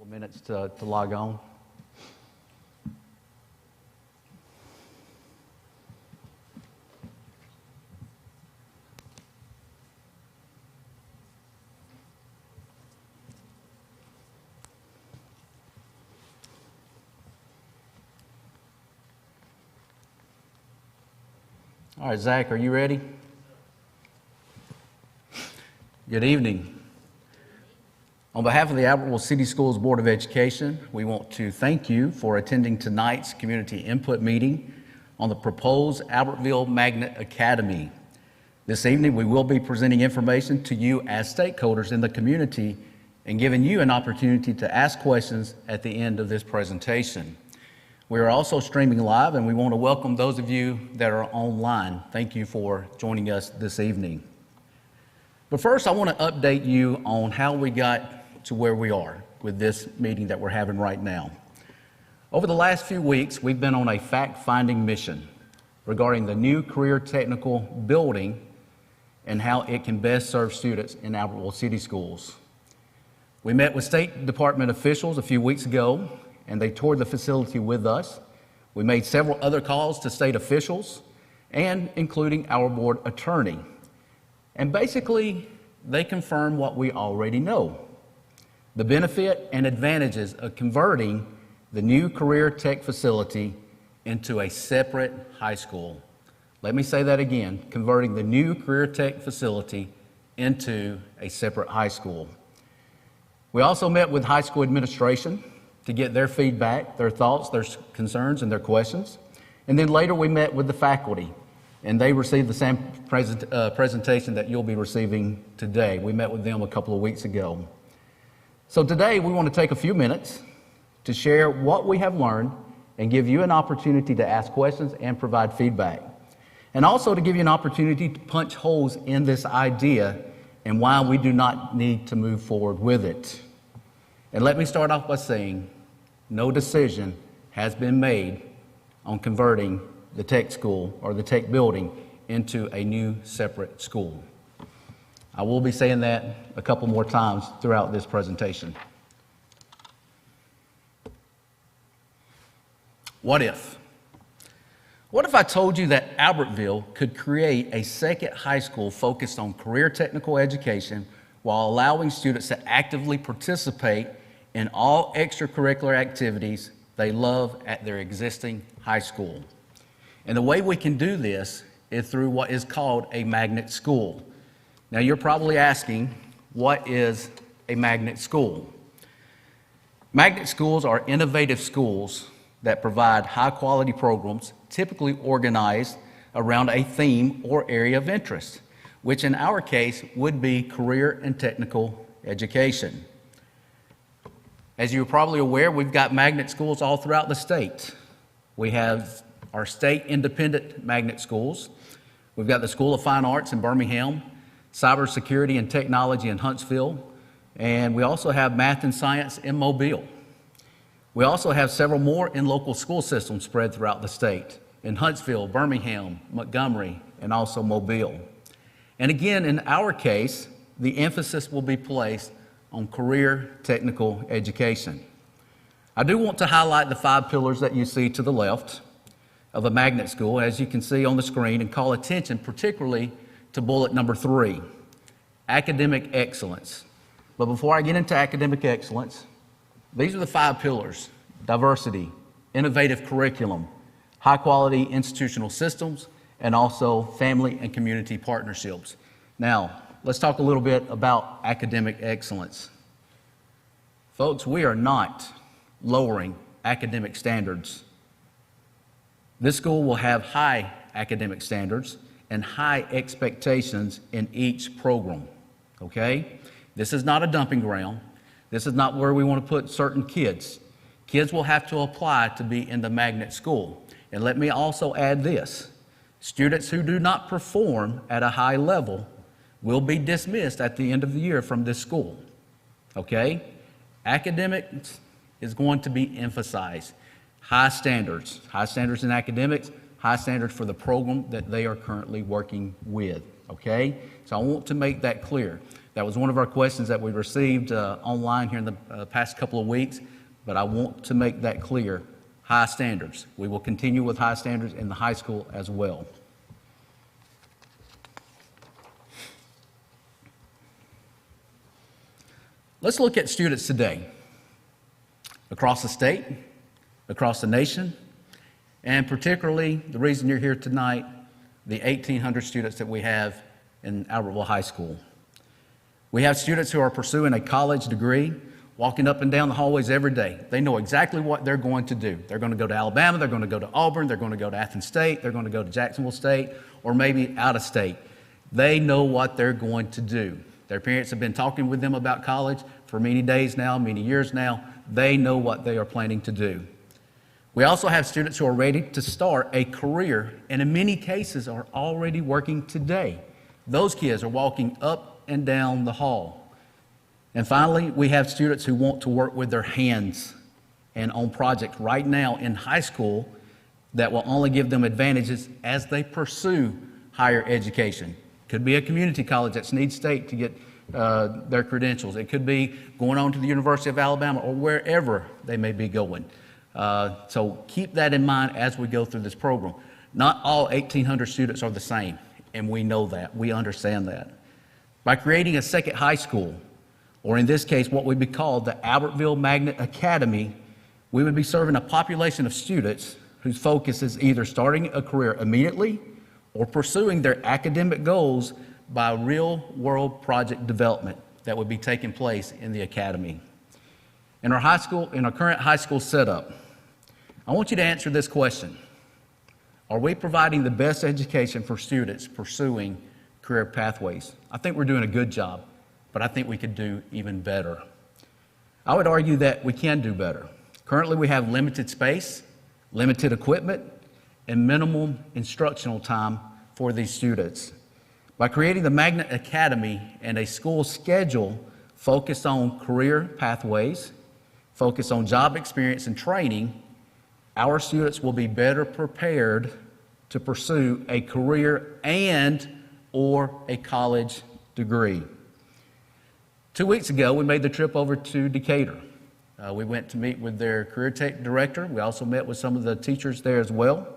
Minutes to log on. All right, Zach, are you ready? Good evening. On behalf of the Albertville City Schools Board of Education, we want to thank you for attending tonight's community input meeting on the proposed Albertville Magnet Academy. This evening, we will be presenting information to you as stakeholders in the community and giving you an opportunity to ask questions at the end of this presentation. We are also streaming live, and we want to welcome those of you that are online. Thank you for joining us this evening. But first, I want to update you on how we got to where we are with this meeting that we're having right now. Over the last few weeks, we've been on a fact-finding mission regarding the new career technical building and how it can best serve students in Albertville City Schools. We met with State Department officials a few weeks ago, and they toured the facility with us. We made several other calls to state officials, and including our board attorney. And basically, they confirmed what we already know: the benefit and advantages of converting the new career tech facility into a separate high school. Let me say that again: converting the new career tech facility into a separate high school. We also met with high school administration to get their feedback, their thoughts, their concerns, and their questions. And then later we met with the faculty, and they received the same presentation that you'll be receiving today. We met with them a couple of weeks ago. So today we want to take a few minutes to share what we have learned and give you an opportunity to ask questions and provide feedback. And also to give you an opportunity to punch holes in this idea and why we do not need to move forward with it. And let me start off by saying no decision has been made on converting the tech school or the tech building into a new separate school. I will be saying that a couple more times throughout this presentation. What if? What if I told you that Albertville could create a second high school focused on career technical education while allowing students to actively participate in all extracurricular activities they love at their existing high school? And the way we can do this is through what is called a magnet school. Now, you're probably asking, what is a magnet school? Magnet schools are innovative schools that provide high-quality programs, typically organized around a theme or area of interest, which in our case would be career and technical education. As you're probably aware, we've got magnet schools all throughout the state. We have our state independent magnet schools. We've got the School of Fine Arts in Birmingham, Cybersecurity and Technology in Huntsville, and we also have Math and Science in Mobile. We also have several more in local school systems spread throughout the state, in Huntsville, Birmingham, Montgomery, and also Mobile. And again, in our case, the emphasis will be placed on career technical education. I do want to highlight the 5 pillars that you see to the left of a magnet school, as you can see on the screen, and call attention particularly to bullet number 3, academic excellence. But before I get into academic excellence, these are the 5 pillars: diversity, innovative curriculum, high-quality institutional systems, and also family and community partnerships. Now, let's talk a little bit about academic excellence. Folks, we are not lowering academic standards. This school will have high academic standards and high expectations in each program, okay? This is not a dumping ground. This is not where we want to put certain kids. Kids will have to apply to be in the magnet school. And let me also add this: students who do not perform at a high level will be dismissed at the end of the year from this school, okay? Academics is going to be emphasized. High standards in academics, high standards for the program that they are currently working with, okay? So I want to make that clear, That was one of our questions that we received online here in the past couple of weeks, but I want to make that clear. High standards. We will continue with high standards in the high school as well. Let's look at students today, across the state, across the nation, and particularly the reason you're here tonight, the 1,800 students that we have in Albertville High School. We have students who are pursuing a college degree, walking up and down the hallways every day. They know exactly what they're going to do. They're going to go to Alabama, they're going to go to Auburn, they're going to go to Athens State, they're going to go to Jacksonville State, or maybe out of state. They know what they're going to do. Their parents have been talking with them about college for many days now, many years now. They know what they are planning to do. We also have students who are ready to start a career, and in many cases are already working today. Those kids are walking up and down the hall. And finally, we have students who want to work with their hands and on projects right now in high school that will only give them advantages as they pursue higher education. Could be a community college at Snead State to get their credentials. It could be going on to the University of Alabama or wherever they may be going. So keep that in mind as we go through this program. Not all 1,800 students are the same, and we know that. We understand that. By creating a second high school, or in this case, what would be called the Albertville Magnet Academy, we would be serving a population of students whose focus is either starting a career immediately or pursuing their academic goals by real-world project development that would be taking place in the academy. In our current high school setup, I want you to answer this question. Are we providing the best education for students pursuing career pathways? I think we're doing a good job, but I think we could do even better. I would argue that we can do better. Currently, we have limited space, limited equipment, and minimum instructional time for these students. By creating the Magnet Academy and a school schedule focused on career pathways, focused on job experience and training, our students will be better prepared to pursue a career and/or a college degree. 2 weeks ago, we made the trip over to Decatur. We went to meet with their career tech director. We also met with some of the teachers there as well.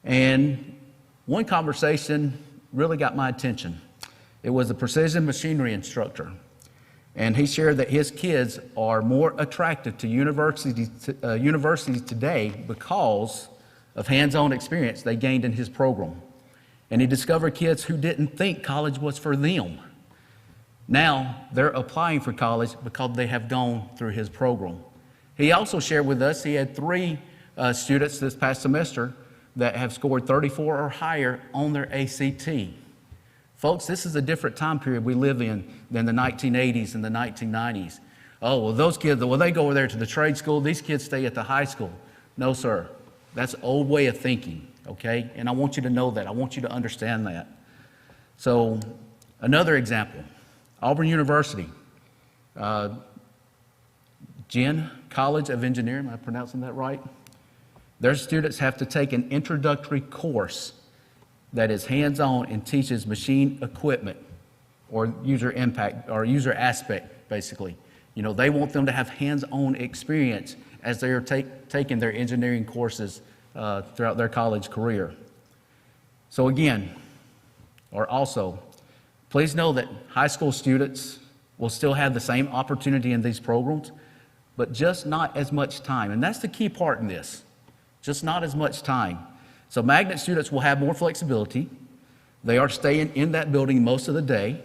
And one conversation really got my attention. It was a precision machinery instructor. And he shared that his kids are more attracted to universities today because of hands-on experience they gained in his program. And he discovered kids who didn't think college was for them. Now they're applying for college because they have gone through his program. He also shared with us he had 3 students this past semester that have scored 34 or higher on their ACT. Folks, this is a different time period we live in than the 1980s and the 1990s. Oh, well, those kids, well, they go over there to the trade school. These kids stay at the high school. No, sir. That's an old way of thinking, okay? And I want you to know that. I want you to understand that. So another example, Auburn University, Ginn College of Engineering, am I pronouncing that right? Their students have to take an introductory course that is hands-on and teaches machine equipment or user impact or user aspect, basically. You know, they want them to have hands-on experience as they are taking their engineering courses throughout their college career. So again, or also, please know that high school students will still have the same opportunity in these programs, but just not as much time. And that's the key part in this, just not as much time. So magnet students will have more flexibility. They are staying in that building most of the day.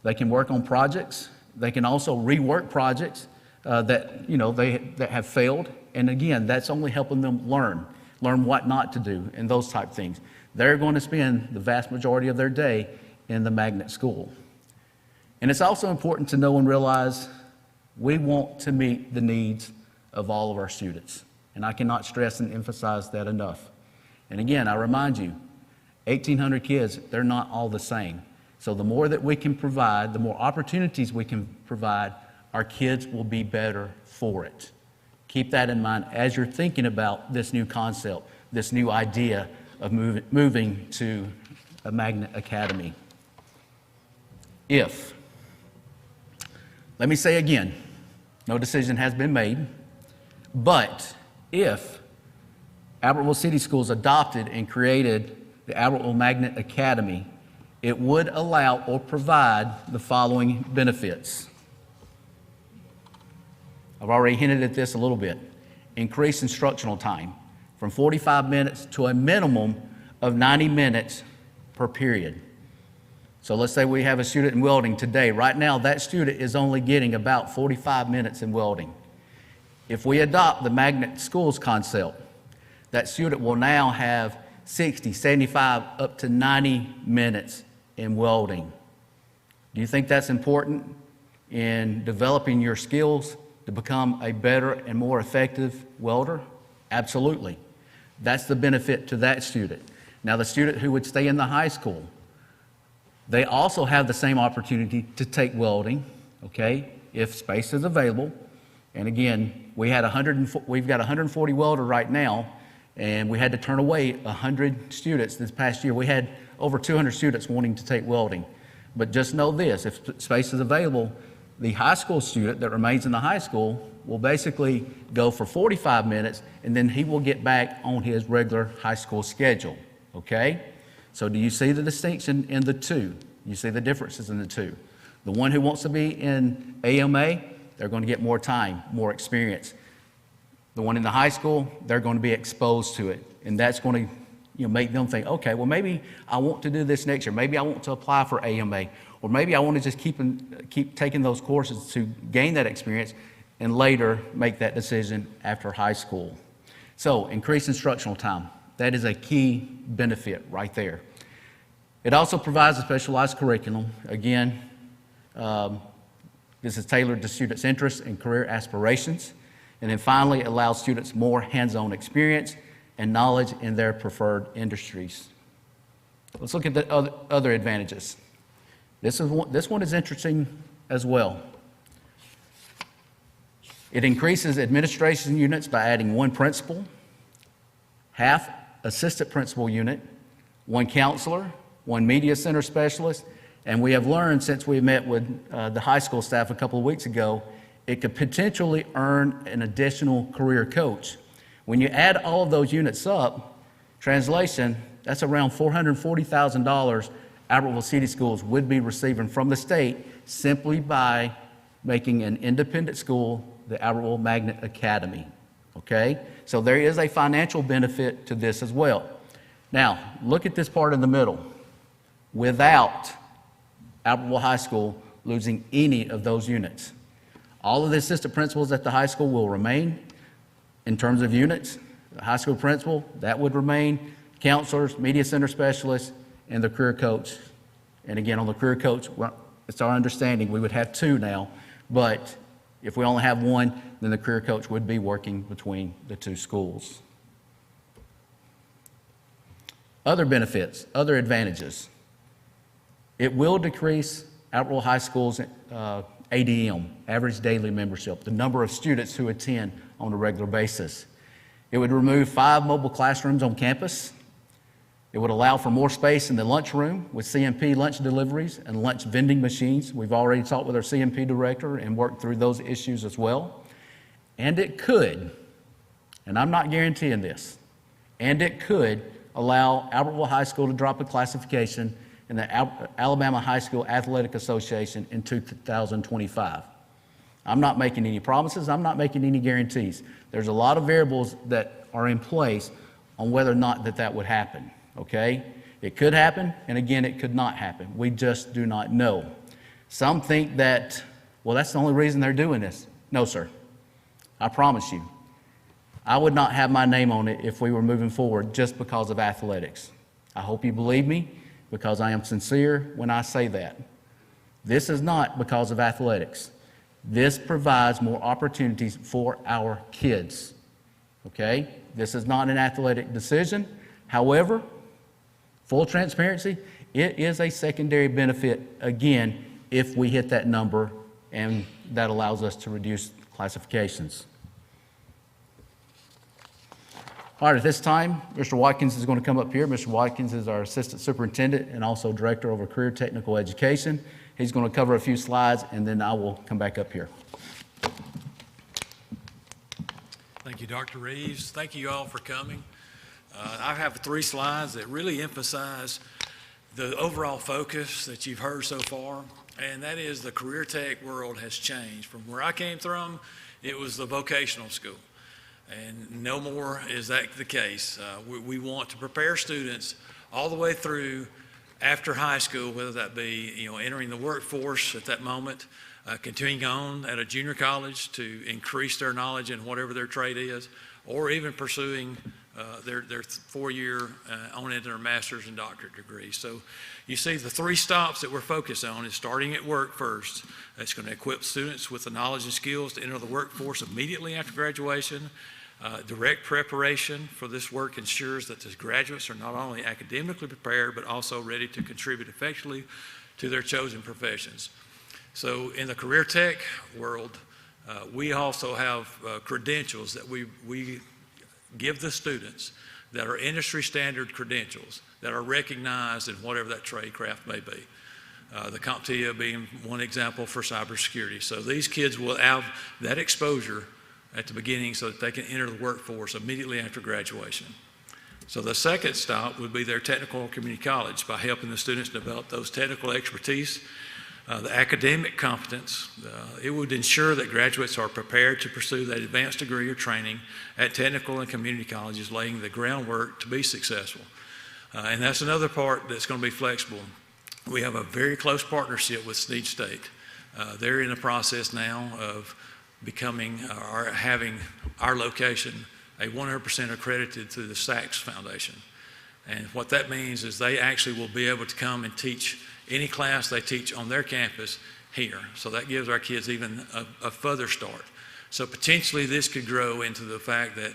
They can work on projects. They can also rework projects that have failed. And again, that's only helping them learn what not to do and those type things. They're going to spend the vast majority of their day in the magnet school. And it's also important to know and realize we want to meet the needs of all of our students. And I cannot stress and emphasize that enough. And again, I remind you, 1,800 kids, they're not all the same. So the more that we can provide, the more opportunities we can provide, our kids will be better for it. Keep that in mind as you're thinking about this new concept, this new idea of moving to a magnet academy. If Let me say again, no decision has been made, but if Albertville City Schools adopted and created the Albertville Magnet Academy, it would allow or provide the following benefits. I've already hinted at this a little bit. Increase instructional time from 45 minutes to a minimum of 90 minutes per period. So let's say we have a student in welding today. Right now, that student is only getting about 45 minutes in welding. If we adopt the magnet schools concept, that student will now have 60, 75, up to 90 minutes in welding. Do you think that's important in developing your skills to become a better and more effective welder? Absolutely. That's the benefit to that student. Now, the student who would stay in the high school, they also have the same opportunity to take welding, okay, if space is available. And again, we've got 140 welders right now, and we had to turn away 100 students this past year. We had over 200 students wanting to take welding. But just know this, if space is available, the high school student that remains in the high school will basically go for 45 minutes, and then he will get back on his regular high school schedule, okay? So do you see the distinction in the two? You see the differences in the two. The one who wants to be in AMA, they're going to get more time, more experience. The one in the high school, they're going to be exposed to it, and that's going to make them think, okay, well, maybe I want to do this next year. Maybe I want to apply for AMA, or maybe I want to just keep taking those courses to gain that experience and later make that decision after high school. So increase instructional time. That is a key benefit right there. It also provides a specialized curriculum. Again, this is tailored to students' interests and career aspirations. And then finally, it allows students more hands-on experience and knowledge in their preferred industries. Let's look at the other advantages. This one is interesting as well. It increases administration units by adding one principal, half assistant principal unit, one counselor, one media center specialist, and we have learned since we met with the high school staff a couple of weeks ago, it could potentially earn an additional career coach. When you add all of those units up, translation, that's around $440,000 Albertville City Schools would be receiving from the state simply by making an independent school the Albertville Magnet Academy, okay? So there is a financial benefit to this as well. Now, look at this part in the middle. Without Albertville High School losing any of those units, all of the assistant principals at the high school will remain in terms of units. The high school principal, that would remain, counselors, media center specialists, and the career coach. And again, on the career coach, well, it's our understanding we would have two now, but if we only have one, then the career coach would be working between the two schools. Other benefits, other advantages. It will decrease Albertville High School's ADM, average daily membership, the number of students who attend on a regular basis. It would remove 5 mobile classrooms on campus. It would allow for more space in the lunchroom with CMP lunch deliveries and lunch vending machines. We've already talked with our CMP director and worked through those issues as well. And it could, and I'm not guaranteeing this, and it could allow Albertville High School to drop a classification in the Alabama High School Athletic Association in 2025. I'm not making any promises. I'm not making any guarantees. There's a lot of variables that are in place on whether or not that would happen, okay? It could happen, and again, it could not happen. We just do not know. Some think that, well, that's the only reason they're doing this. No, sir. I promise you. I would not have my name on it if we were moving forward just because of athletics. I hope you believe me, because I am sincere when I say that. This is not because of athletics. This provides more opportunities for our kids, okay? This is not an athletic decision. However, full transparency, it is a secondary benefit, again, if we hit that number, and that allows us to reduce classifications. All right, at this time, Mr. Watkins is going to come up here. Mr. Watkins is our Assistant Superintendent and also Director over Career Technical Education. He's going to cover a few slides, and then I will come back up here. Thank you, Dr. Reeves. Thank you all for coming. I have 3 slides that really emphasize the overall focus that you've heard so far, and that is the career tech world has changed. From where I came from, it was the vocational school, and no more is that the case. We want to prepare students all the way through after high school, whether that be entering the workforce at that moment, continuing on at a junior college to increase their knowledge in whatever their trade is, or even pursuing their 4-year on into their master's and doctorate degrees. So you see the 3 stops that we're focused on is starting at work first. It's going to equip students with the knowledge and skills to enter the workforce immediately after graduation. Direct preparation for this work ensures that the graduates are not only academically prepared, but also ready to contribute effectively to their chosen professions. So in the career tech world, we also have credentials that we give the students that are industry standard credentials that are recognized in whatever that trade craft may be. The CompTIA being one example for cybersecurity. So these kids will have that exposure at the beginning so that they can enter the workforce immediately after graduation. So the second stop would be their technical or community college by helping the students develop those technical expertise, the academic competence. It would ensure that graduates are prepared to pursue that advanced degree or training at technical and community colleges, laying the groundwork to be successful. And that's another part that's going to be flexible. We have a very close partnership with Snead State. They're in the process now of becoming or having our location a 100% accredited through the Sachs Foundation. And what that means is they actually will be able to come and teach any class they teach on their campus here. So that gives our kids even a further start. So potentially this could grow into the fact that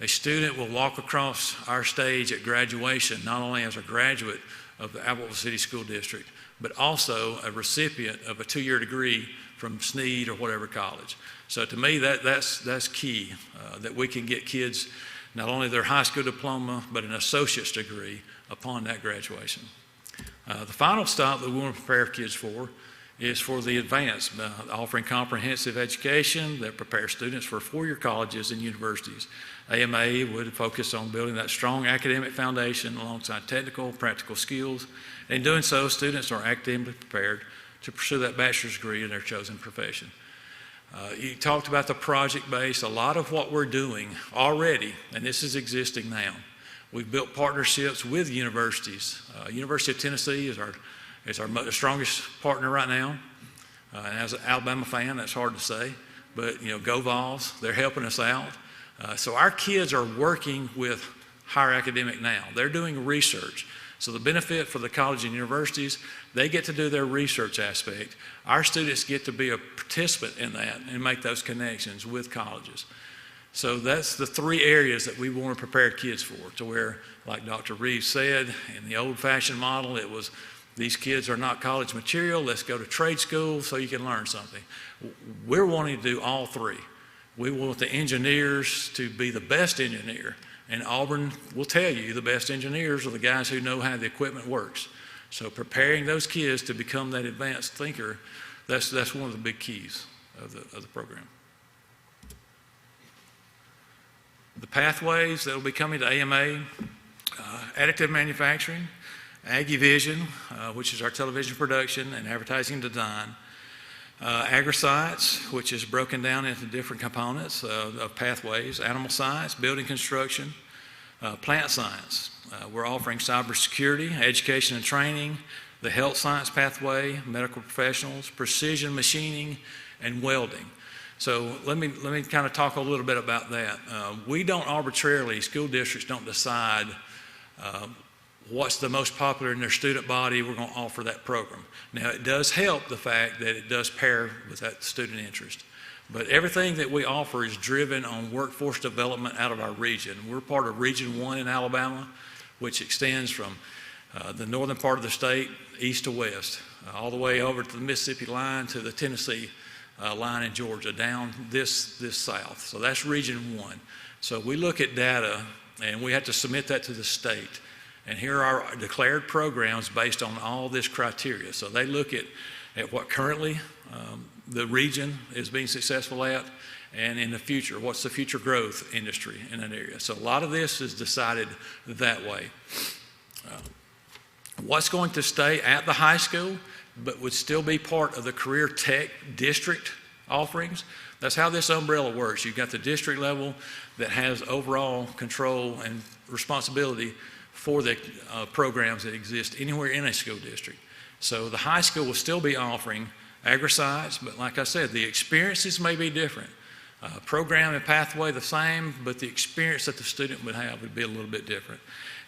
a student will walk across our stage at graduation, not only as a graduate of the Albertville City School District, but also a recipient of a 2-year degree from Snead or whatever college. So to me, that's key, that we can get kids not only their high school diploma, but an associate's degree upon that graduation. The final stop that we want to prepare kids for is for the advanced, offering comprehensive education that prepares students for 4-year colleges and universities. AMA would focus on building that strong academic foundation alongside technical, practical skills. And in doing so, students are academically prepared to pursue that bachelor's degree in their chosen profession. You talked about the project base. A lot of what we're doing already, and this is existing now, we've built partnerships with universities. University of Tennessee is our strongest partner right now. And as an Alabama fan, that's hard to say, but go Vols, they're helping us out. So our kids are working with higher academic now. They're doing research. So the benefit for the college and universities, they get to do their research aspect. Our students get to be a participant in that and make those connections with colleges. So that's the 3 areas that we want to prepare kids for, to where, like Dr. Reeves said, in the old-fashioned model, it was these kids are not college material, let's go to trade school so you can learn something. We're wanting to do all 3. We want the engineers to be the best engineer. And Auburn will tell you the best engineers are the guys who know how the equipment works. So preparing those kids to become that advanced thinker, that's one of the big keys of the program. The pathways that will be coming to AMA, additive manufacturing, AggieVision, which is our television production and advertising design, agri-science, which is broken down into different components of pathways, animal science, building construction, plant science. We're offering cybersecurity, education and training, the health science pathway, medical professionals, precision machining, and welding. So let me kind of talk a little bit about that. We don't arbitrarily, school districts don't decide what's the most popular in their student body, we're going to offer that program. Now, it does help the fact that it does pair with that student interest. But everything that we offer is driven on workforce development out of our region. We're part of Region 1 in Alabama, which extends from the northern part of the state, east to west, all the way over to the Mississippi line to the Tennessee line in Georgia, down this south. So that's Region 1. So we look at data, and we have to submit that to the state. And here are our declared programs based on all this criteria. So they look at at what currently the region is being successful at, and in the future, what's the future growth industry in that area. So a lot of this is decided that way. What's going to stay at the high school but would still be part of the career tech district offerings, that's how this umbrella works. You've got the district level that has overall control and responsibility for the programs that exist anywhere in a school district. So the high school will still be offering agri-science, but like I said, the experiences may be different. Program and pathway the same, but the experience that the student would have would be a little bit different.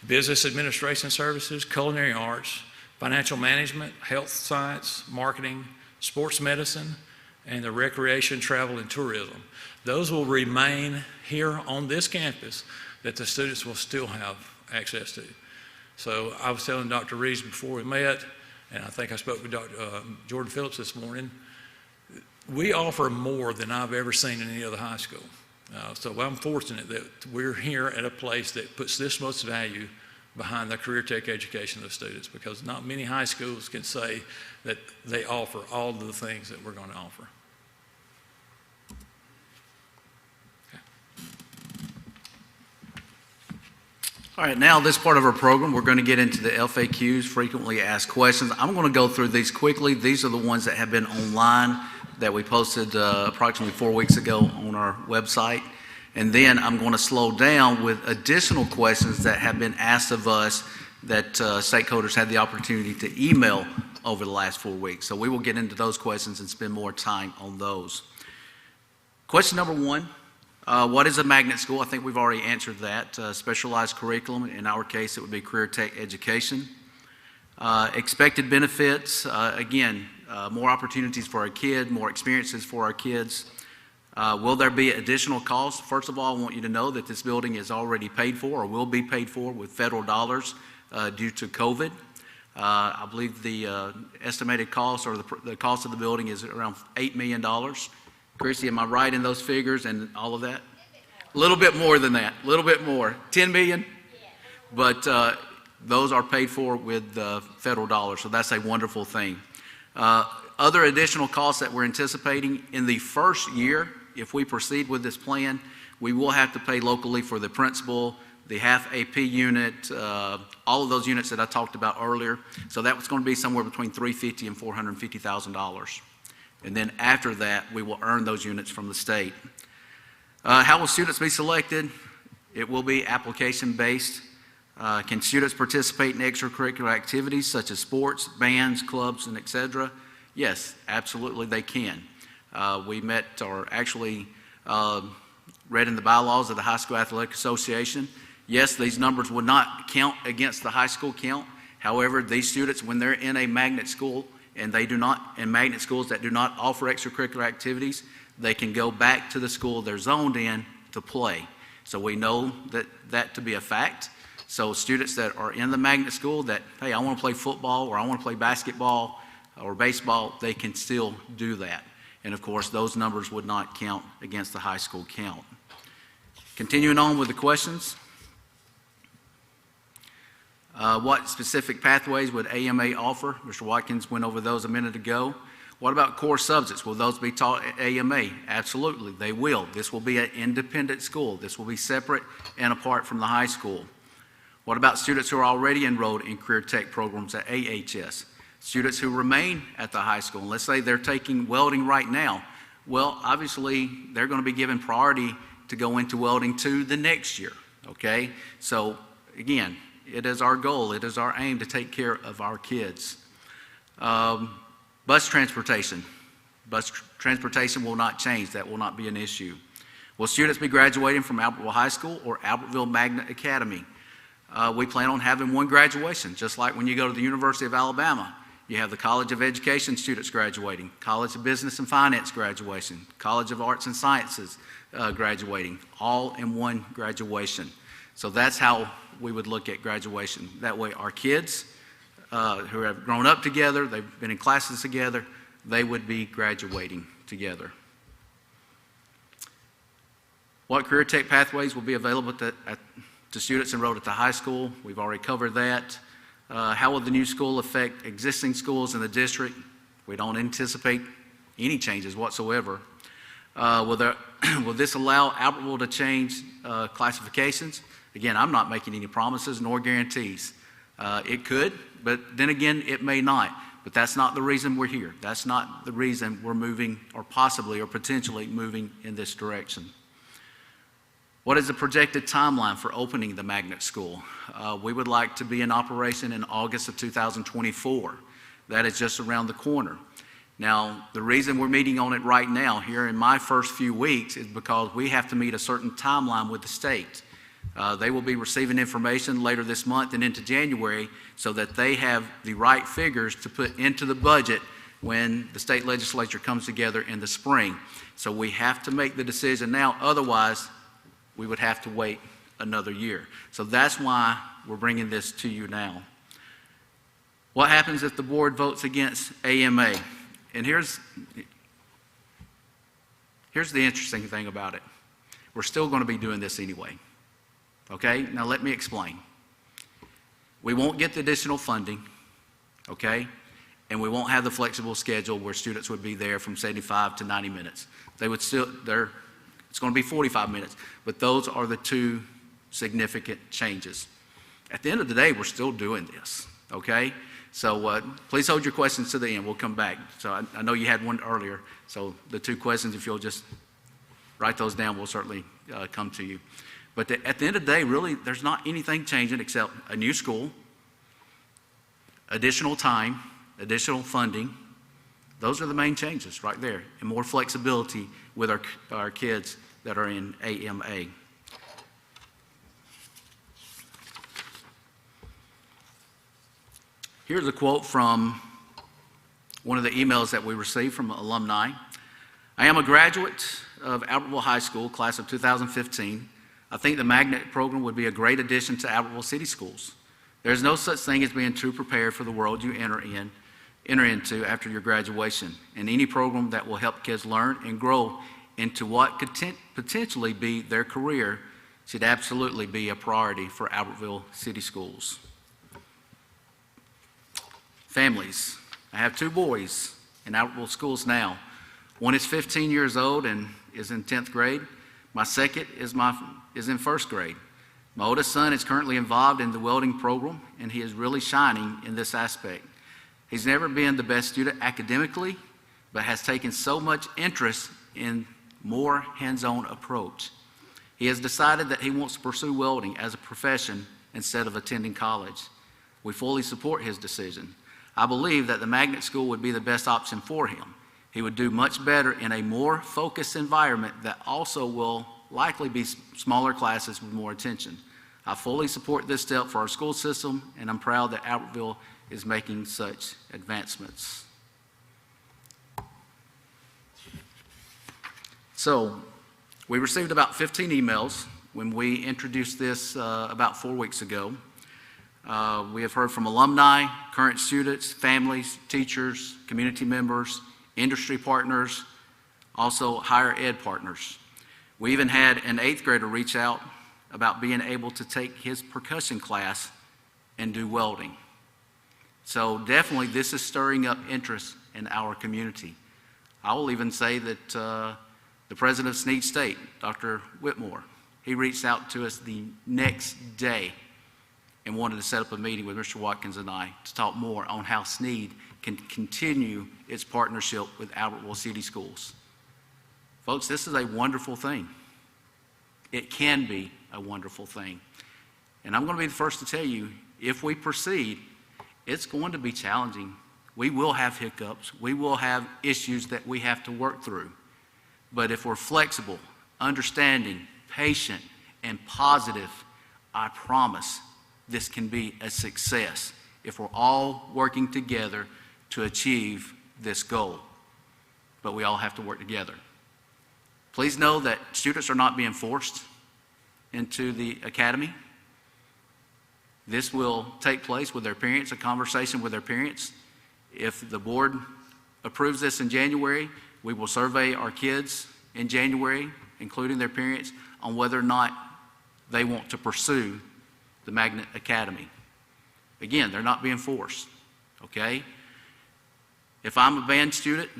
Business administration services, culinary arts, financial management, health science, marketing, sports medicine, and the recreation, travel, and tourism. Those will remain here on this campus that the students will still have access to. So I was telling Dr. Reeves before we met, and I think I spoke with Dr. Jordan Phillips this morning, we offer more than I've ever seen in any other high school. So I'm fortunate that we're here at a place that puts this much value behind the career tech education of the students, because not many high schools can say that they offer all of the things that we're going to offer. All right, now this part of our program, we're going to get into the FAQs, frequently asked questions. I'm going to go through these quickly. These are the ones that have been online that we posted approximately 4 weeks ago on our website. And then I'm going to slow down with additional questions that have been asked of us that stakeholders had the opportunity to email over the last 4 weeks. So we will get into those questions and spend more time on those. Question number one. What is a magnet school? I think we've already answered that. Specialized curriculum, in our case, it would be career tech education. Expected benefits, again, more opportunities for our kid, more experiences for our kids. Will there be additional costs? First of all, I want you to know that this building is already paid for or will be paid for with federal dollars due to COVID. I believe the estimated cost or the cost of the building is around $8 million. Chrissy, am I right in those figures and all of that? A little bit more than that, a little bit more. 10 million? Yeah. But those are paid for with federal dollars, so that's a wonderful thing. Other additional costs that we're anticipating in the first year, if we proceed with this plan, we will have to pay locally for the principal, the half AP unit, all of those units that I talked about earlier. So that was going to be somewhere between $350,000 and $450,000. And then after that, we will earn those units from the state. How will students be selected? It will be application-based. Can students participate in extracurricular activities such as sports, bands, clubs, and etc.? Yes, absolutely they can. We met, or actually read in the bylaws of the High School Athletic Association. Yes, these numbers would not count against the high school count. However, these students, when they're in a magnet school, and they do not, in magnet schools that do not offer extracurricular activities, they can go back to the school they're zoned in to play. So we know that to be a fact. So students that are in the magnet school that, hey, I want to play football or I want to play basketball or baseball, they can still do that. And of course, those numbers would not count against the high school count. Continuing on with the questions. What specific pathways would AMA offer? Mr. Watkins went over those a minute ago. What about core subjects? Will those be taught at AMA? Absolutely, they will. This will be an independent school. This will be separate and apart from the high school. What about students who are already enrolled in career tech programs at AHS? Students who remain at the high school, and let's say they're taking welding right now. Well, obviously, they're going to be given priority to go into welding 2 the next year, okay? So, again, it is our goal, it is our aim to take care of our kids. Bus transportation. Bus transportation will not change. That will not be an issue. Will students be graduating from Albertville High School or Albertville Magnet Academy? We plan on having one graduation, just like when you go to the University of Alabama. You have the College of Education students graduating, College of Business and Finance graduation, College of Arts and Sciences graduating, all in one graduation. So that's how we would look at graduation. That way our kids who have grown up together, they've been in classes together, they would be graduating together. What career tech pathways will be available to students enrolled at the high school? We've already covered that. How will the new school affect existing schools in the district? We don't anticipate any changes whatsoever. Will this allow Albertville to change classifications? Again, I'm not making any promises nor guarantees. It could, but then again, it may not. But that's not the reason we're here. That's not the reason we're moving or possibly or potentially moving in this direction. What is the projected timeline for opening the magnet school? We would like to be in operation in August of 2024. That is just around the corner. Now, the reason we're meeting on it right now here in my first few weeks is because we have to meet a certain timeline with the state. They will be receiving information later this month and into January so that they have the right figures to put into the budget when the state legislature comes together in the spring. So we have to make the decision now, otherwise we would have to wait another year. So that's why we're bringing this to you now. What happens if the board votes against AMA? And here's the interesting thing about it. We're still going to be doing this anyway. Okay, now let me explain. We won't get the additional funding, okay, and we won't have the flexible schedule where students would be there from 75 to 90 minutes. They would still, it's going to be 45 minutes, but those are the two significant changes. At the end of the day, we're still doing this, okay? So please hold your questions to the end. We'll come back. So I know you had one earlier, so the two questions, if you'll just write those down, we'll certainly come to you. But at the end of the day, really, there's not anything changing except a new school, additional time, additional funding. Those are the main changes right there, and more flexibility with our kids that are in AMA. Here's a quote from one of the emails that we received from alumni. I am a graduate of Albertville High School, class of 2015. I think the magnet program would be a great addition to Albertville City Schools. There's no such thing as being too prepared for the world you enter into after your graduation, and any program that will help kids learn and grow into what could potentially be their career should absolutely be a priority for Albertville City Schools. Families. I have two boys in Albertville schools now. One is 15 years old and is in 10th grade. My second is in first grade. My oldest son is currently involved in the welding program, and he is really shining in this aspect. He's never been the best student academically, but has taken so much interest in more hands-on approach. He has decided that he wants to pursue welding as a profession instead of attending college. We fully support his decision. I believe that the magnet school would be the best option for him. He would do much better in a more focused environment that also will likely be smaller classes with more attention. I fully support this step for our school system, and I'm proud that Albertville is making such advancements. So, we received about 15 emails when we introduced this about 4 weeks ago. We have heard from alumni, current students, families, teachers, community members, industry partners, also higher ed partners. We even had an 8th grader reach out about being able to take his percussion class and do welding. So definitely this is stirring up interest in our community. I will even say that the president of Snead State, Dr. Whitmore, he reached out to us the next day and wanted to set up a meeting with Mr. Watkins and I to talk more on how Snead can continue its partnership with Albertville City Schools. Folks, this is a wonderful thing. It can be a wonderful thing. And I'm going to be the first to tell you, if we proceed, it's going to be challenging. We will have hiccups. We will have issues that we have to work through. But if we're flexible, understanding, patient, and positive, I promise this can be a success if we're all working together to achieve this goal. But we all have to work together. Please know that students are not being forced into the academy. This will take place with their parents, a conversation with their parents. If the board approves this in January, we will survey our kids in January, including their parents, on whether or not they want to pursue the Magnet Academy. Again, they're not being forced, okay? if I'm a band student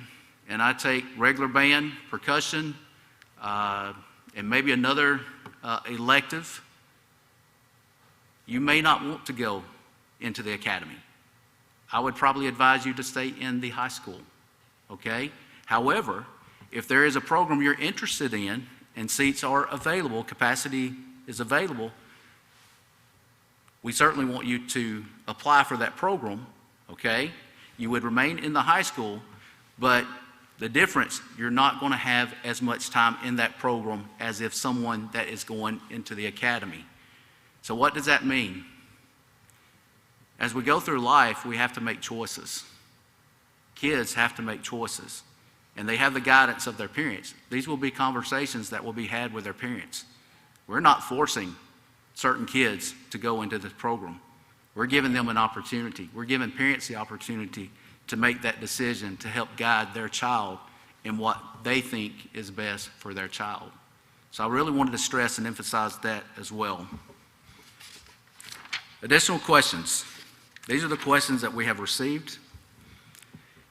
and I take regular band, percussion, and maybe another elective, you may not want to go into the academy. I would probably advise you to stay in the high school, okay? However, if there is a program you're interested in and seats are available, capacity is available, we certainly want you to apply for that program, okay? You would remain in the high school, but the difference, you're not going to have as much time in that program as if someone that is going into the academy. So what does that mean? As we go through life, we have to make choices. Kids have to make choices, and they have the guidance of their parents. These will be conversations that will be had with their parents. We're not forcing certain kids to go into this program. We're giving them an opportunity. We're giving parents the opportunity to make that decision to help guide their child in what they think is best for their child. So I really wanted to stress and emphasize that as well. Additional questions. These are the questions that we have received.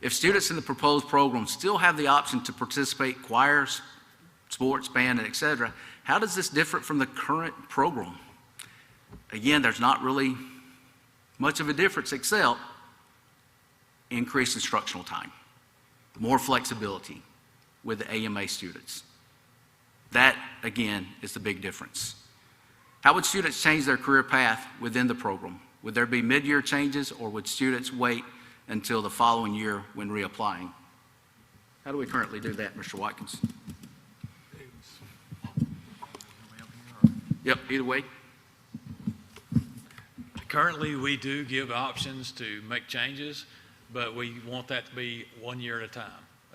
If students in the proposed program still have the option to participate in choirs, sports, band, and etc., how does this differ from the current program? Again, there's not really much of a difference except increased instructional time, more flexibility with the AMA students. That, again, is the big difference. How would students change their career path within the program? Would there be mid-year changes, or would students wait until the following year when reapplying? How do we currently do that, Mr. Watkins? Yep, either way. Currently, we do give options to make changes, but we want that to be 1 year at a time.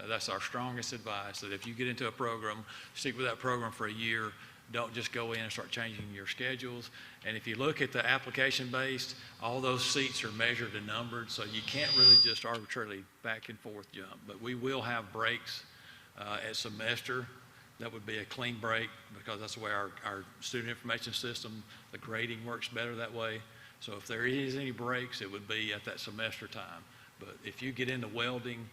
That's our strongest advice, that if you get into a program, stick with that program for a year. Don't just go in and start changing your schedules. And if you look at the application-based, all those seats are measured and numbered, so you can't really just arbitrarily back and forth jump. But we will have breaks at semester. That would be a clean break, because that's the way our student information system, the grading works better that way. So if there is any breaks, it would be at that semester time. But if you get into welding,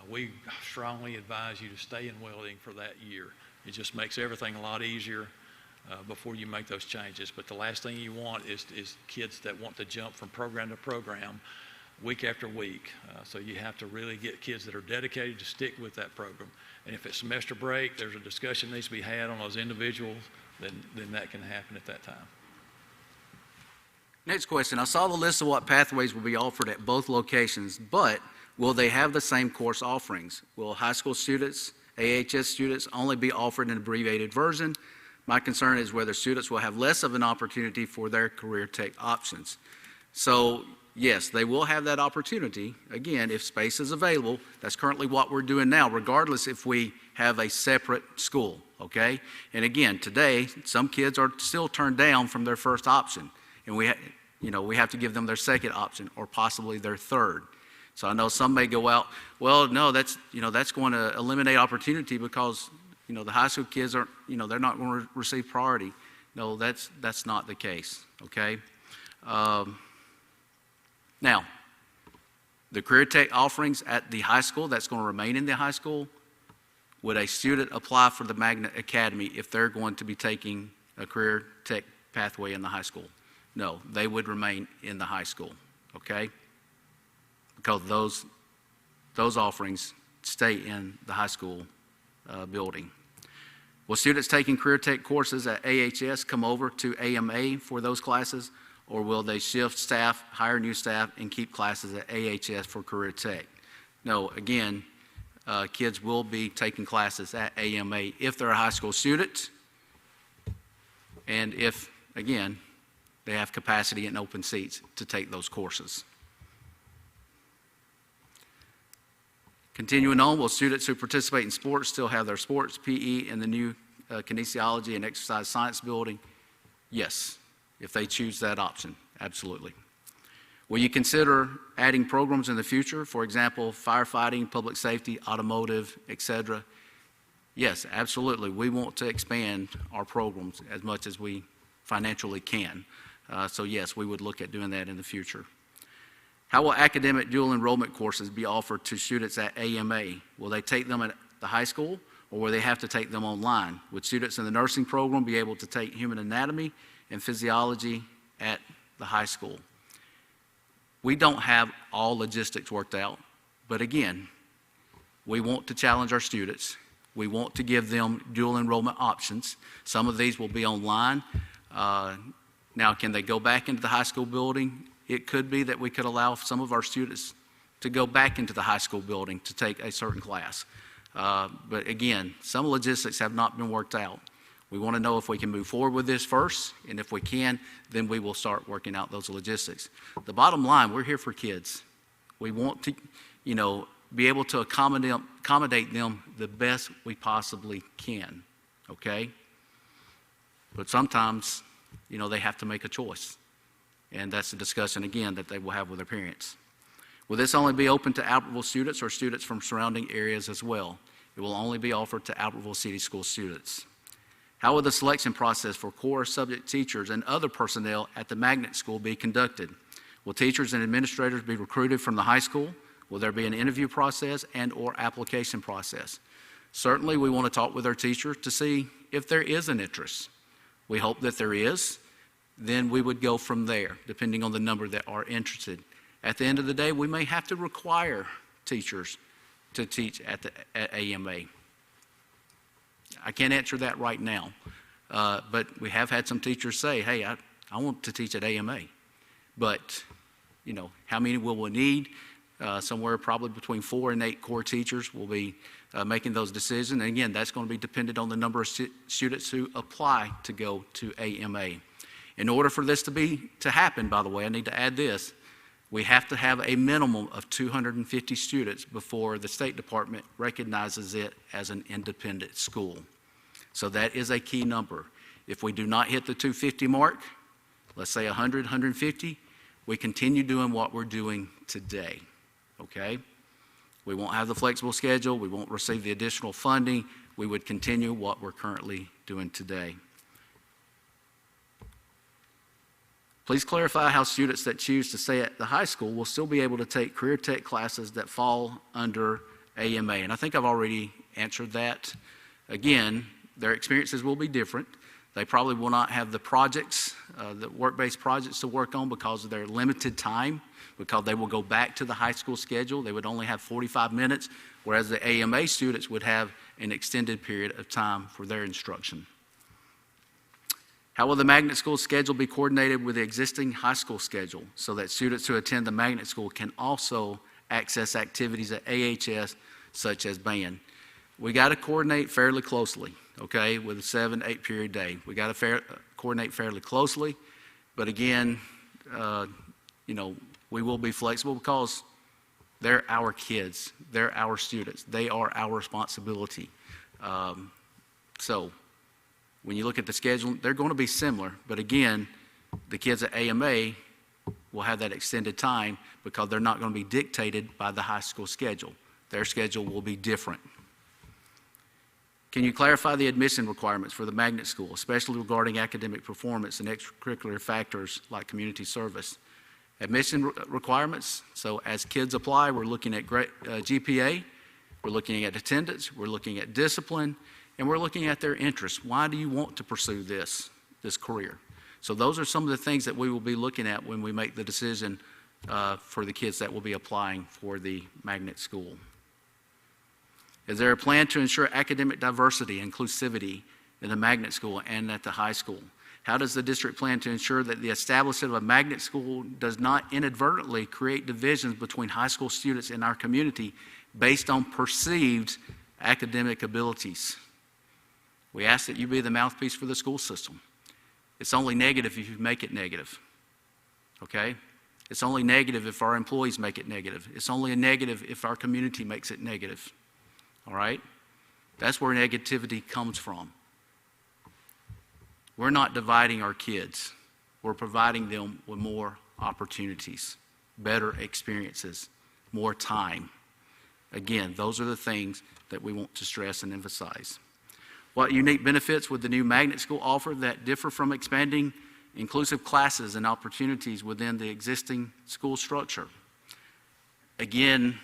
we strongly advise you to stay in welding for that year. It just makes everything a lot easier before you make those changes. But the last thing you want is kids that want to jump from program to program week after week. So you have to really get kids that are dedicated to stick with that program. And if it's semester break, there's a discussion that needs to be had on those individuals, then that can happen at that time. Next question. I saw the list of what pathways will be offered at both locations, but will they have the same course offerings? Will high school students, AHS students only be offered an abbreviated version? My concern is whether students will have less of an opportunity for their career tech options. So yes, they will have that opportunity, again, if space is available. That's currently what we're doing now, regardless if we have a separate school, okay? And again, today, some kids are still turned down from their first option, and we have to give them their second option or possibly their third. So I know some may go out, well, no, that's going to eliminate opportunity because, the high school kids aren't, they're not going to receive priority. No, that's not the case, okay? Now, the career tech offerings at the high school, that's going to remain in the high school. Would a student apply for the Magnet Academy if they're going to be taking a career tech pathway in the high school? No, they would remain in the high school, okay? Because those offerings stay in the high school building. Will students taking career tech courses at AHS come over to AMA for those classes, or will they shift staff, hire new staff, and keep classes at AHS for career tech? No, again, kids will be taking classes at AMA if they're a high school student, and if, again, they have capacity and open seats to take those courses. Continuing on, will students who participate in sports still have their sports, PE, in the new kinesiology and exercise science building? Yes, if they choose that option, absolutely. Will you consider adding programs in the future, for example, firefighting, public safety, automotive, etc.? Yes, absolutely. We want to expand our programs as much as we financially can. So yes, we would look at doing that in the future. How will academic dual enrollment courses be offered to students at AMA? Will they take them at the high school, or will they have to take them online? Would students in the nursing program be able to take human anatomy and physiology at the high school? We don't have all logistics worked out, but again, we want to challenge our students. We want to give them dual enrollment options. Some of these will be online. Now, can they go back into the high school building? It could be that we could allow some of our students to go back into the high school building to take a certain class. But again, some logistics have not been worked out. We want to know if we can move forward with this first, and if we can, then we will start working out those logistics. The bottom line, we're here for kids. We want to, be able to accommodate them the best we possibly can, okay? But sometimes, they have to make a choice. And that's a discussion, again, that they will have with their parents. Will this only be open to Albertville students or students from surrounding areas as well? It will only be offered to Albertville City School students. How will the selection process for core subject teachers and other personnel at the magnet school be conducted? Will teachers and administrators be recruited from the high school? Will there be an interview process and/or application process? Certainly, we want to talk with our teachers to see if there is an interest. We hope that there is. Then we would go from there, depending on the number that are interested. At the end of the day, we may have to require teachers to teach at AMA. I can't answer that right now, but we have had some teachers say, hey, I want to teach at AMA. But, how many will we need? Somewhere probably between 4 and 8 core teachers will be making those decisions. And again, that's going to be dependent on the number of students who apply to go to AMA. In order for this to happen, by the way, I need to add this. We have to have a minimum of 250 students before the State Department recognizes it as an independent school. So that is a key number. If we do not hit the 250 mark, let's say 100, 150, we continue doing what we're doing today, okay? We won't have the flexible schedule. We won't receive the additional funding. We would continue what we're currently doing today. Please clarify how students that choose to stay at the high school will still be able to take career tech classes that fall under AMA. And I think I've already answered that. Again, their experiences will be different. They probably will not have the projects, the work-based projects to work on because of their limited time, because they will go back to the high school schedule. They would only have 45 minutes, whereas the AMA students would have an extended period of time for their instruction. How will the magnet school schedule be coordinated with the existing high school schedule so that students who attend the magnet school can also access activities at AHS such as band? We got to coordinate fairly closely, okay, with a 7-8 period day. We got to coordinate fairly closely, but again, we will be flexible because they're our kids, they're our students, they are our responsibility. So when you look at the schedule, they're going to be similar, but again, the kids at AMA will have that extended time because they're not going to be dictated by the high school schedule. Their schedule will be different. Can you clarify the admission requirements for the magnet school, especially regarding academic performance and extracurricular factors like community service? Admission requirements, so as kids apply, we're looking at GPA, we're looking at attendance, we're looking at discipline, and we're looking at their interests. Why do you want to pursue this career? So those are some of the things that we will be looking at when we make the decision for the kids that will be applying for the magnet school. Is there a plan to ensure academic diversity and inclusivity in the magnet school and at the high school? How does the district plan to ensure that the establishment of a magnet school does not inadvertently create divisions between high school students in our community based on perceived academic abilities? We ask that you be the mouthpiece for the school system. It's only negative if you make it negative, okay? It's only negative if our employees make it negative. It's only a negative if our community makes it negative. All right? That's where negativity comes from. We're not dividing our kids. We're providing them with more opportunities, better experiences, more time. Again, those are the things that we want to stress and emphasize. What unique benefits would the new magnet school offer that differ from expanding inclusive classes and opportunities within the existing school structure? Again,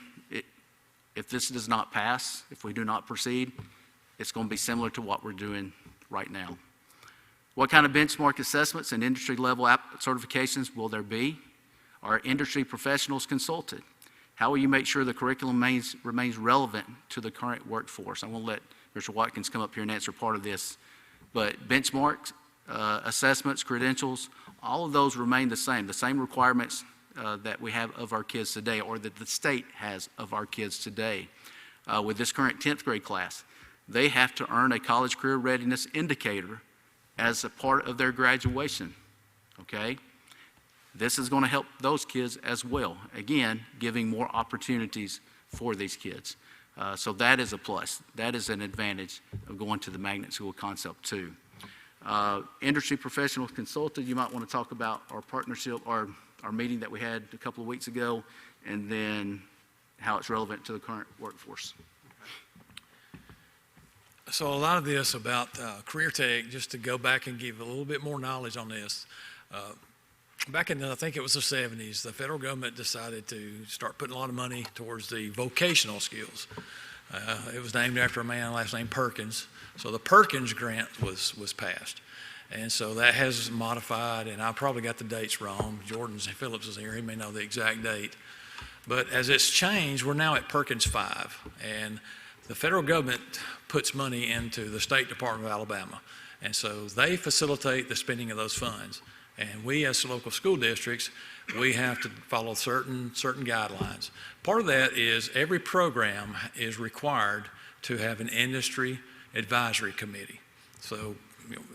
if this does not pass, if we do not proceed, it's going to be similar to what we're doing right now. What kind of benchmark assessments and industry level certifications will there be? Are industry professionals consulted? How will you make sure the curriculum remains relevant to the current workforce? I won't let Mr. Watkins come up here and answer part of this, but benchmarks, assessments, credentials, all of those remain the same requirements that we have of our kids today, or that the state has of our kids today. With this current 10th grade class, they have to earn a college career readiness indicator as a part of their graduation, okay? This is going to help those kids as well, again, giving more opportunities for these kids. So that is a plus. That is an advantage of going to the magnet school concept too. Industry professionals consulted, you might want to talk about our partnership, our meeting that we had a couple of weeks ago, and then how it's relevant to the current workforce. So a lot of this about career tech, just to go back and give a little bit more knowledge on this. Back in, I think it was the 70s, the federal government decided to start putting a lot of money towards the vocational skills. It was named after a man, last name Perkins. So the Perkins grant was passed. And so that has modified, and I probably got the dates wrong. Jordan Phillips is here, he may know the exact date. But as it's changed, we're now at Perkins 5. And the federal government puts money into the State Department of Alabama. And so they facilitate the spending of those funds. And we as local school districts, we have to follow certain guidelines. Part of that is every program is required to have an industry advisory committee. So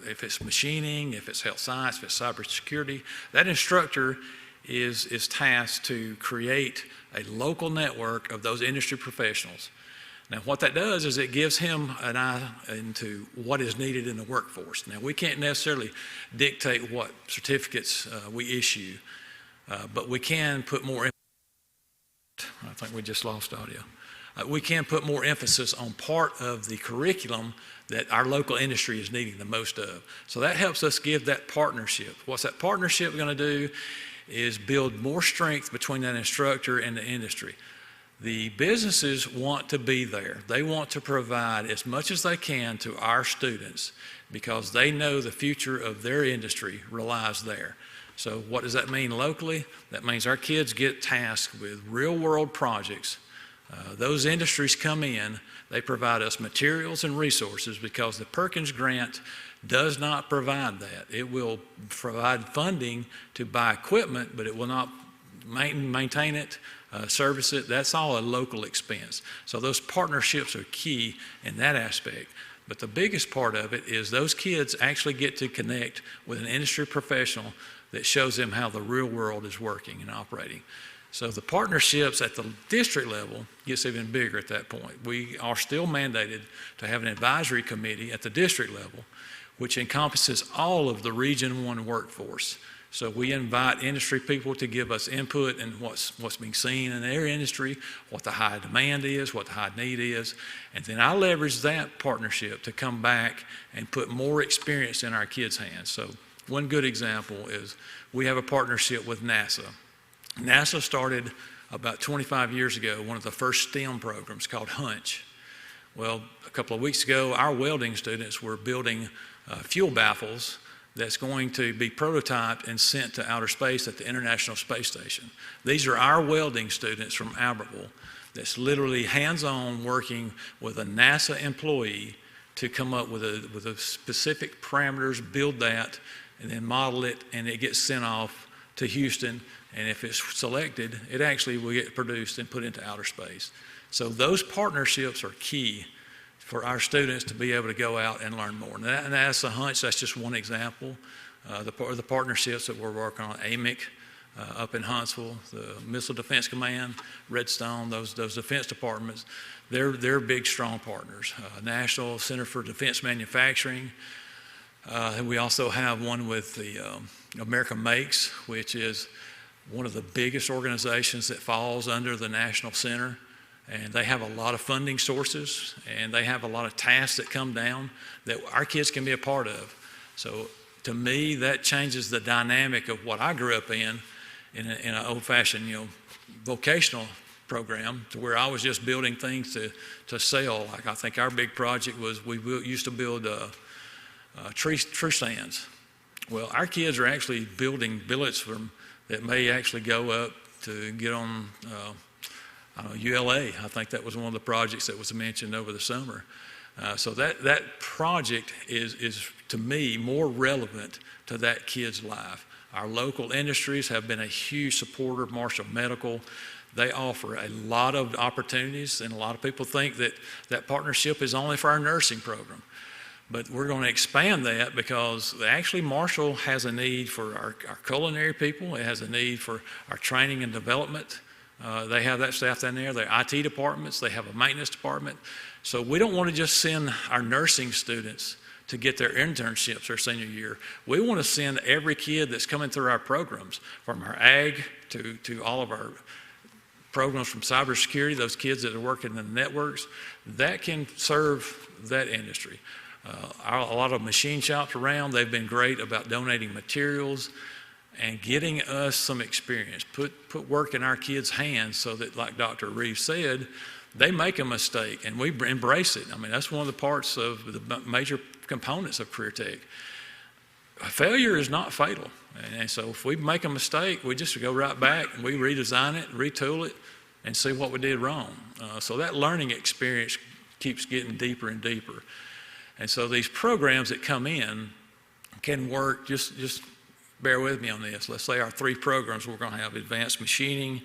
if it's machining, if it's health science, if it's cybersecurity, that instructor is tasked to create a local network of those industry professionals. Now, what that does is it gives him an eye into what is needed in the workforce. Now, we can't necessarily dictate what certificates we issue, but we can put more, I think we just lost audio. We can put more emphasis on part of the curriculum that our local industry is needing the most of. So that helps us give that partnership. What's that partnership going to do is build more strength between that instructor and the industry. The businesses want to be there. They want to provide as much as they can to our students because they know the future of their industry relies there. So what does that mean locally? That means our kids get tasked with real-world projects. Those industries come in, they provide us materials and resources because the Perkins grant does not provide that. It will provide funding to buy equipment, but it will not maintain it, service it. That's all a local expense. So those partnerships are key in that aspect. But the biggest part of it is those kids actually get to connect with an industry professional that shows them how the real world is working and operating. So the partnerships at the district level gets even bigger at that point. We are still mandated to have an advisory committee at the district level, which encompasses all of the Region 1 workforce. So we invite industry people to give us input in what's being seen in their industry, what the high demand is, what the high need is, and then I leverage that partnership to come back and put more experience in our kids' hands. So one good example is we have a partnership with NASA. NASA started about 25 years ago one of the first STEM programs called Hunch. Well, a couple of weeks ago, our welding students were building fuel baffles that's going to be prototyped and sent to outer space at the International Space Station. These are our welding students from Albertville that's literally hands-on working with a NASA employee to come up with a specific parameters, build that, and then model it, and it gets sent off to Houston. And if it's selected, it actually will get produced and put into outer space. So those partnerships are key for our students to be able to go out and learn more. And that's a Hunch, that's just one example. The partnerships that we're working on, AMIC up in Huntsville, the Missile Defense Command, Redstone, those defense departments, they're big, strong partners. National Center for Defense Manufacturing. And we also have one with the America Makes, which is one of the biggest organizations that falls under the National Center. And they have a lot of funding sources, and they have a lot of tasks that come down that our kids can be a part of. So to me, that changes the dynamic of what I grew up in an old-fashioned, vocational program to where I was just building things to sell. Like I think our big project was used to build tree stands. Well, our kids are actually building billets that may actually go up to get on ULA. I think that was one of the projects that was mentioned over the summer. So that project is to me more relevant to that kid's life. Our local industries have been a huge supporter of Marshall Medical. They offer a lot of opportunities, and a lot of people think that partnership is only for our nursing program. But we're going to expand that because actually Marshall has a need for our culinary people. It has a need for our training and development. They have that staff down there. Their IT departments. They have a maintenance department. So we don't want to just send our nursing students to get their internships their senior year. We want to send every kid that's coming through our programs, from our ag to all of our programs from cybersecurity, those kids that are working in the networks, that can serve that industry. A lot of machine shops around, they've been great about donating materials and getting us some experience, put work in our kids' hands so that, like Dr. Reeves said, they make a mistake and we embrace it. I mean, that's one of the parts of the major components of career tech. Failure is not fatal. And so if we make a mistake, we just go right back and we redesign it, retool it, and see what we did wrong. So that learning experience keeps getting deeper and deeper. And so these programs that come in can work, just bear with me on this. Let's say our 3 programs, we're going to have advanced machining,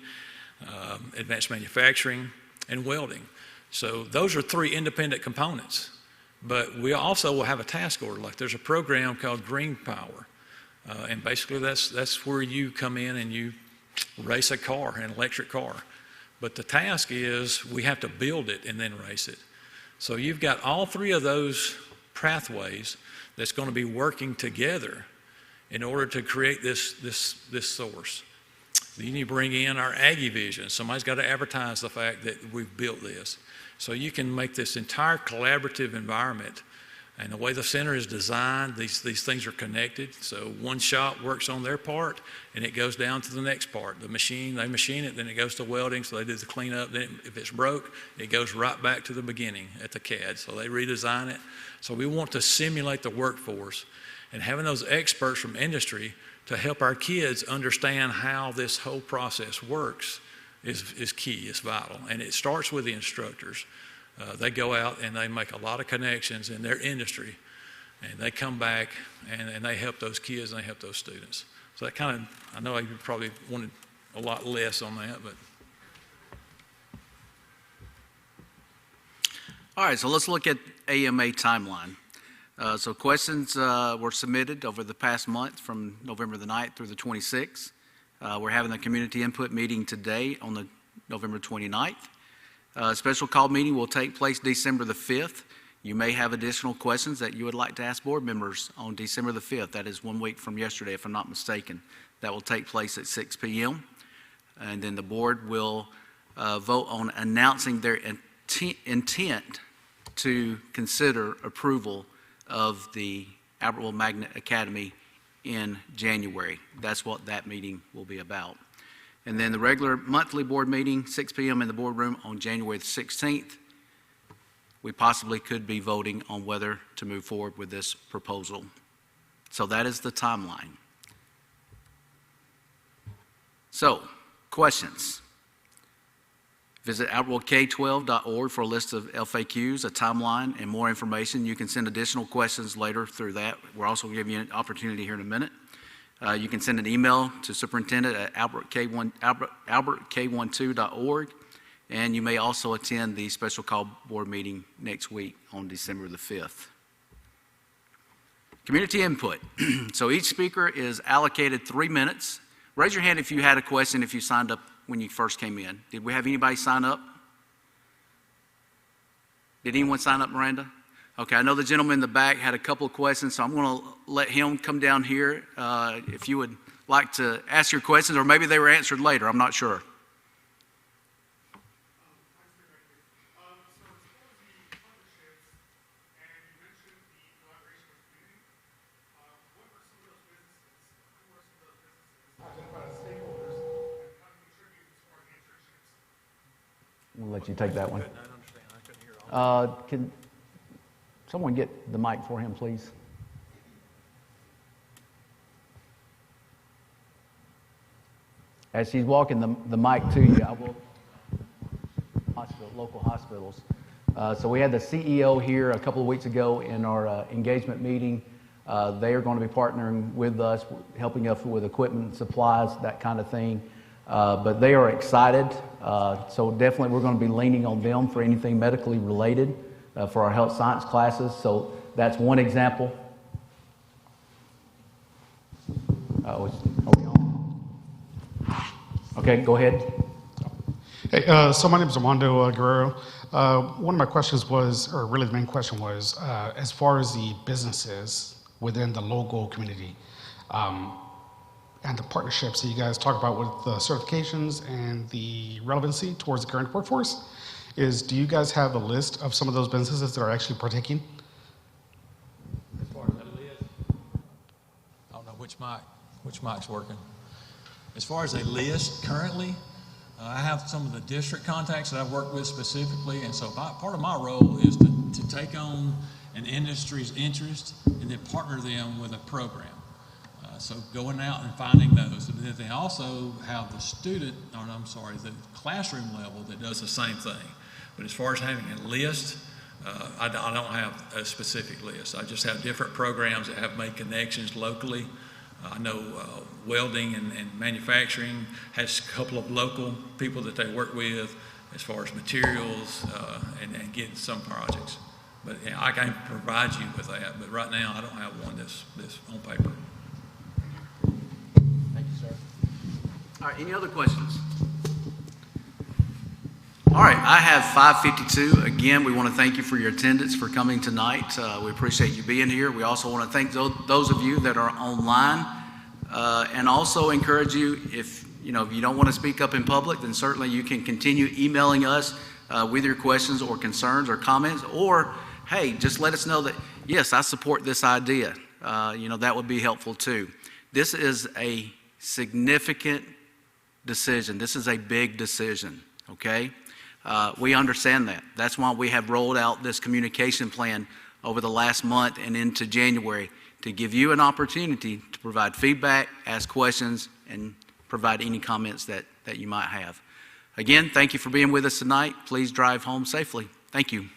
advanced manufacturing, and welding. So those are 3 independent components. But we also will have a task order. Like there's a program called Green Power. And basically that's where you come in and you race a car, an electric car. But the task is we have to build it and then race it. So you've got all 3 of those pathways that's going to be working together in order to create this source. Then you bring in our AggieVision. Somebody's got to advertise the fact that we've built this. So you can make this entire collaborative environment. And the way the center is designed, these things are connected. So one shop works on their part, and it goes down to the next part. They machine it, then it goes to welding, so they do the cleanup. Then if it's broke, it goes right back to the beginning at the CAD. So they redesign it. So we want to simulate the workforce. And having those experts from industry to help our kids understand how this whole process works is key, is vital. And it starts with the instructors. They go out and they make a lot of connections in their industry, and they come back and they help those kids and they help those students. So that kind of, I know you probably wanted a lot less on that, but. All right, so let's look at AMA timeline. So questions were submitted over the past month from November the 9th through the 26th. We're having a community input meeting today on the November 29th. A special call meeting will take place December the 5th. You may have additional questions that you would like to ask board members on December the 5th. That is 1 week from yesterday, if I'm not mistaken. That will take place at 6 p.m. And then the board will vote on announcing their intent to consider approval of the Albertville Magnet Academy in January. That's what that meeting will be about. And then the regular monthly board meeting, 6 p.m. in the boardroom on January the 16th. We possibly could be voting on whether to move forward with this proposal. So that is the timeline. So, questions? Visit albertvillek12.org for a list of FAQs, a timeline, and more information. You can send additional questions later through that. We're also going to give you an opportunity here in a minute. You can send an email to superintendent at albertk12.org, and you may also attend the special call board meeting next week on December the 5th. Community input. So each speaker is allocated 3 minutes. Raise your hand if you had a question, if you signed up when you first came in. Did we have anybody sign up? Did anyone sign up, Miranda? Okay, I know the gentleman in the back had a couple of questions, so I'm going to let him come down here if you would like to ask your questions, or maybe they were answered later. I'm not sure. We'll let you take that one. I understand. I couldn't hear it all. Can someone get the mic for him, please? As she's walking the mic to you, I will local hospitals. So we had the CEO here a couple of weeks ago in our engagement meeting. They are going to be partnering with us, helping us with equipment, supplies, that kind of thing. But they are excited. So definitely we're going to be leaning on them for anything medically related for our health science classes. So that's one example. Are we on? Okay, go ahead. Hey, so my name is Armando Guerrero. One of my questions was, or really the main question was, as far as the businesses within the local community and the partnerships that you guys talk about with the certifications and the relevancy towards the current workforce, do you guys have a list of some of those businesses that are actually partaking? As far as that list, I don't know which mic's working. As far as a list currently, I have some of the district contacts that I've worked with specifically, and so part of my role is to take on an industry's interest and then partner them with a program. So going out and finding those. And then they also have the the classroom level that does the same thing. But as far as having a list, I don't have a specific list. I just have different programs that have made connections locally. I know welding and manufacturing has a couple of local people that they work with as far as materials and getting some projects. But yeah, I can provide you with that. But right now, I don't have one that's on paper. Thank you, sir. All right, any other questions? All right, I have 5:52. Again, we want to thank you for your attendance, for coming tonight. We appreciate you being here. We also want to thank those of you that are online, and also encourage you, if you don't want to speak up in public, then certainly you can continue emailing us with your questions or concerns or comments, or hey, just let us know that yes, I support this idea. That would be helpful too. This is a significant decision. This is a big decision. Okay. We understand that. That's why we have rolled out this communication plan over the last month and into January to give you an opportunity to provide feedback, ask questions, and provide any comments that you might have. Again, thank you for being with us tonight. Please drive home safely. Thank you.